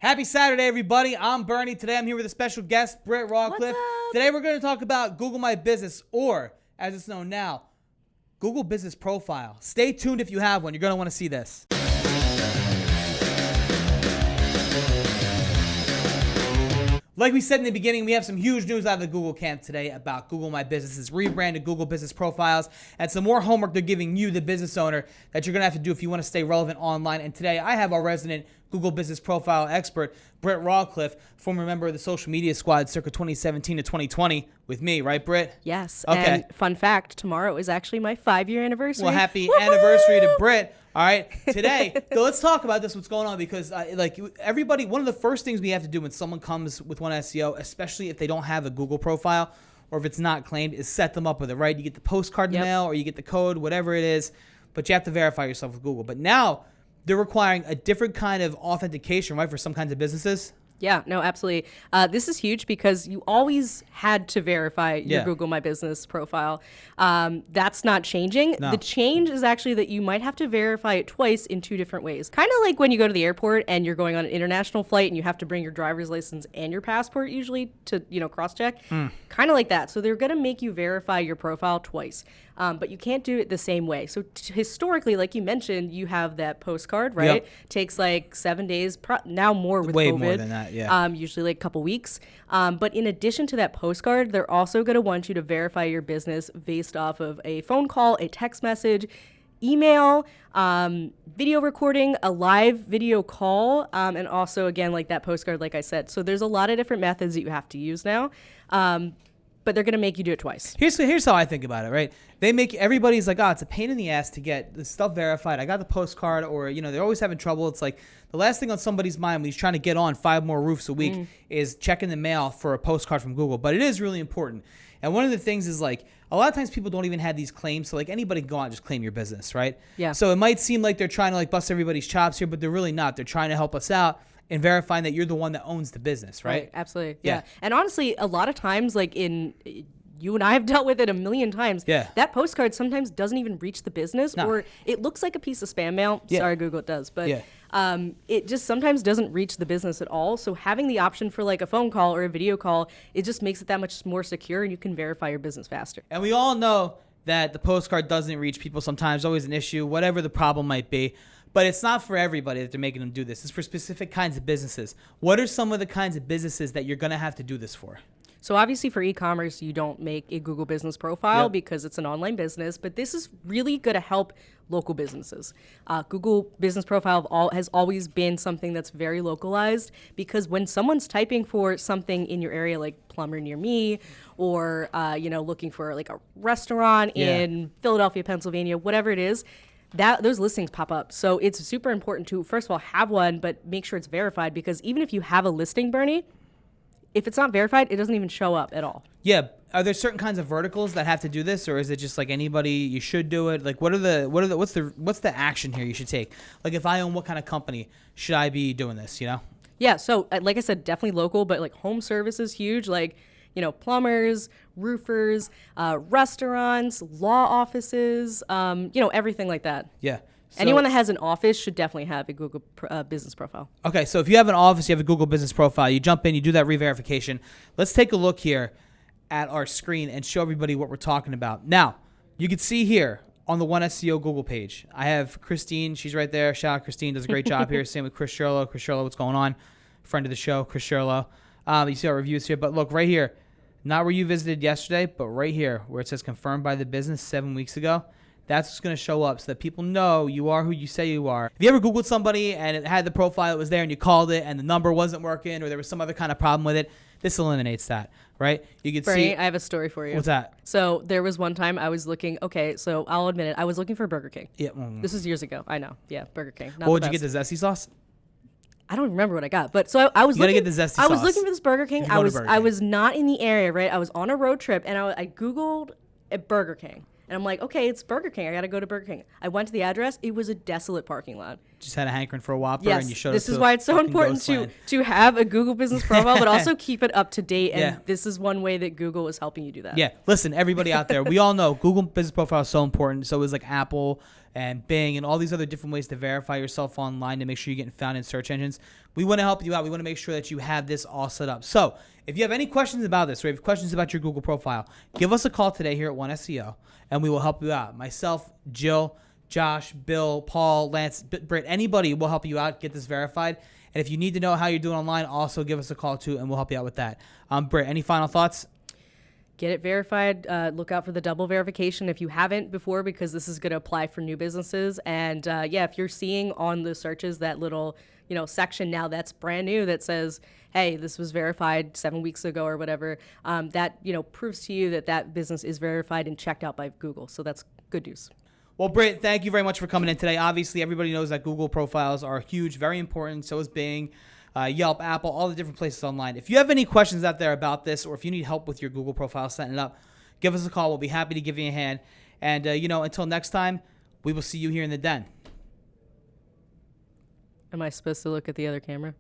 Happy Saturday, everybody. I'm Bernie. Today I'm here with a special guest, Britt Rawcliffe. Today we're going to talk about Google My Business, or as it's known now, Google Business Profile. Stay tuned if you have one. You're going to want to see this. Like we said in the beginning, we have some huge news out of the Google camp today about Google My Business. It's rebranded Google Business Profiles, and some more homework they're giving you, the business owner, that you're going to have to do if you want to stay relevant online. And today I have our resident Google Business Profile expert, Britt Rawcliffe, former member of the social media squad circa 2017 to 2020 with me, right, Britt? Yes. Okay. And fun fact, tomorrow is actually my 5-year anniversary. Well, happy anniversary to Britt. All right, today, so let's talk about this, what's going on, because everybody, one of the first things we have to do when someone comes with one SEO, especially if they don't have a Google profile or if it's not claimed, is set them up with it, right? You get the postcard in the mail or you get the code, whatever it is, but you have to verify yourself with Google. But now they're requiring a different kind of authentication, right, for some kinds of businesses. Yeah, no, absolutely. This is huge because you always had to verify your Google My Business profile. That's not changing. No. The change is actually that you might have to verify it twice in 2 different ways. Kind of like when you go to the airport and you're going on an international flight and you have to bring your driver's license and your passport usually to, cross-check. Kind of like that. So they're going to make you verify your profile twice. But you can't do it the same way. So historically, like you mentioned, you have that postcard, right? Yep. Takes like 7 days, now more with Way COVID. more than that, yeah. Usually like a couple weeks. But in addition to that postcard, they're also going to want you to verify your business based off of a phone call, a text message, email, video recording, a live video call, and also, again, like that postcard, like I said. So there's a lot of different methods that you have to use now. But they're going to make you do it twice. Here's how I think about it, right? They make everybody's like, it's a pain in the ass to get the stuff verified. I got the postcard, or they're always having trouble. It's like the last thing on somebody's mind when he's trying to get on 5 more roofs a week is checking the mail for a postcard from Google. But it is really important. And one of the things is like a lot of times people don't even have these claims. So like anybody can go out and just claim your business, right? Yeah. So it might seem like they're trying to like bust everybody's chops here, but they're really not. They're trying to help us out and verifying that you're the one that owns the business, right? Absolutely. Yeah. And honestly, a lot of times, like you and I have dealt with it a million times. Yeah. That postcard sometimes doesn't even reach the business, or it looks like a piece of spam mail. Yeah. Sorry, Google, it does. But it just sometimes doesn't reach the business at all. So having the option for like a phone call or a video call, it just makes it that much more secure, and you can verify your business faster. And we all know that the postcard doesn't reach people sometimes, always an issue, whatever the problem might be. But it's not for everybody that they're making them do this. It's for specific kinds of businesses. What are some of the kinds of businesses that you're going to have to do this for? So obviously for e-commerce, you don't make a Google Business Profile because it's an online business, but this is really going to help local businesses. Google Business Profile has always been something that's very localized, because when someone's typing for something in your area, like plumber near me, or looking for like a restaurant in Philadelphia, Pennsylvania, whatever it is, those listings pop up. So it's super important to, first of all, have one, but make sure it's verified, because even if you have a listing, Bernie, if it's not verified, it doesn't even show up at all. Yeah. Are there certain kinds of verticals that have to do this, or is it just like anybody, you should do it? Like what's the action here you should take? Like if I own what kind of company should I be doing this, Yeah, so like I said, definitely local, but like home service is huge, like plumbers, roofers, restaurants, law offices, everything like that. Yeah. So, anyone that has an office should definitely have a Google Business Profile. Okay, so if you have an office, you have a Google Business Profile, you jump in, you do that re-verification. Let's take a look here at our screen and show everybody what we're talking about. Now, you can see here on the One SEO Google page, I have Christine. She's right there. Shout out Christine, does a great job here. Same with Chris Sherlow. Chris Sherlow, what's going on? Friend of the show, Chris Sherlow. You see our reviews here, but look right here. Not where you visited yesterday, but right here where it says confirmed by the business 7 weeks ago. That's what's going to show up so that people know you are who you say you are. If you ever Googled somebody and it had the profile that was there and you called it and the number wasn't working or there was some other kind of problem with it, this eliminates that, right? You can see. I have a story for you. What's that? So there was one time I was looking, so I'll admit it, I was looking for Burger King. Yeah. This was years ago. I know. Yeah, Burger King. What would you get, the zesty sauce? I don't remember what I got, but so I was looking. You gotta get the zesty sauce. I was looking for this Burger King. I was not in the area, right? I was on a road trip, and I Googled a Burger King. And I'm like, okay, it's Burger King. I got to go to Burger King. I went to the address. It was a desolate parking lot. just had a hankering for a Whopper and you showed this up is to why a it's so fucking important Ghostland. to have a Google business profile, but also keep it up to date. And Yeah. this is one way that Google is helping you do that. Yeah, listen, everybody out there, we all know Google Business Profile is so important. So is like Apple and Bing and all these other different ways to verify yourself online to make sure you're getting found in search engines. We want to help you out. We want to make sure that you have this all set up. So if you have any questions about this or you have questions about your Google profile, give us a call today here at One SEO and we will help you out. Myself, Jill, Josh, Bill, Paul, Lance, Britt, anybody will help you out, get this verified. And if you need to know how you're doing online, also give us a call too, and we'll help you out with that. Britt, any final thoughts? Get it verified. Look out for the double verification if you haven't before, because this is going to apply for new businesses. And if you're seeing on the searches that little section now that's brand new that says, hey, this was verified 7 weeks ago or whatever, that proves to you that that business is verified and checked out by Google. So that's good news. Well, Britt, thank you very much for coming in today. Obviously, everybody knows that Google profiles are huge, very important. So is Bing, Yelp, Apple, all the different places online. If you have any questions out there about this, or if you need help with your Google profile setting it up, give us a call. We'll be happy to give you a hand. And, until next time, we will see you here in the den. Am I supposed to look at the other camera?